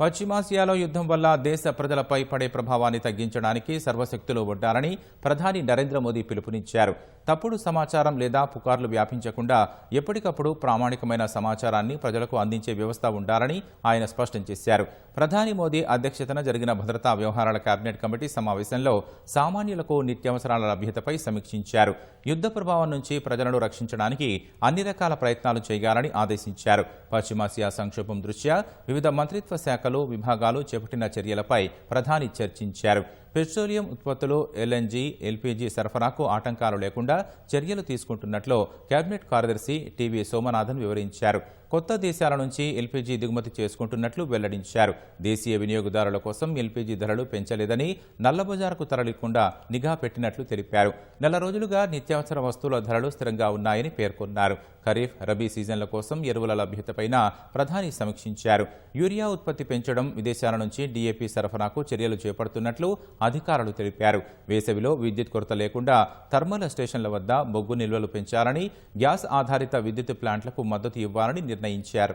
పశ్చిమాసియాలో యుద్ధం వల్ల దేశ ప్రజలపై పడే ప్రభావాన్ని తగ్గించడానికి సర్వశక్తులు ఒడ్డాలని ప్రధాని నరేంద్ర మోదీ పిలుపునిచ్చారు. తప్పుడు సమాచారం లేదా పుకార్లు వ్యాపించకుండా ఎప్పటికప్పుడు ప్రామాణికమైన సమాచారాన్ని ప్రజలకు అందించే వ్యవస్థ ఉండాలని ఆయన స్పష్టం చేశారు. ప్రధాని మోదీ అధ్యక్షతన జరిగిన భద్రతా వ్యవహారాల కేబినెట్ కమిటీ సమావేశంలో సామాన్యులకు నిత్యావసరాల లభ్యతపై సమీక్షించారు. యుద్ధ ప్రభావం నుంచి ప్రజలను రక్షించడానికి అన్ని రకాల ప్రయత్నాలు చేయాలని ఆదేశించారు. పశ్చిమాసియా సంక్షోభం దృష్ట్యా వివిధ మంత్రిత్వ శాఖలు విభాగాలు చేపట్టిన చర్యలపై ప్రధాని చర్చించారు. పెట్రోలియం ఉత్పత్తులు, ఎల్ఎన్జీ, ఎల్పీజీ సరఫరాకు ఆటంకాలు లేకుండా చర్యలు తీసుకుంటున్నట్లు కేబినెట్ కార్యదర్శి టీవీ సోమనాథన్ వివరించారు. కొత్త దేశాల నుంచి ఎల్పీజీ దిగుమతి చేసుకుంటున్నట్లు వెల్లడించారు. దేశీయ వినియోగదారుల కోసం ఎల్పీజీ ధరలు పెంచలేదని, నల్లబజారుకు తరలికుండా నిఘా పెట్టినట్లు తెలిపారు. నెల రోజులుగా నిత్యావసర వస్తువుల ధరలు స్థిరంగా ఉన్నాయని పేర్కొన్నారు. ఖరీఫ్, రబీ సీజన్ల కోసం ఎరువుల లభ్యతపైన ప్రధాని సమీక్షించారు. యూరియా ఉత్పత్తి పెంచడం, విదేశాల నుంచి డీఏపీ సరఫరాకు చర్యలు చేపడుతున్నట్లు అధికారులు తెలిపారు. వేసవిలో విద్యుత్ కొరత లేకుండా థర్మల్ స్టేషన్ల వద్ద బొగ్గు నిల్వలు పెంచాలని, గ్యాస్ ఆధారిత విద్యుత్ ప్లాంట్లకు మద్దతు ఇవ్వాలని నిర్ణయించారు.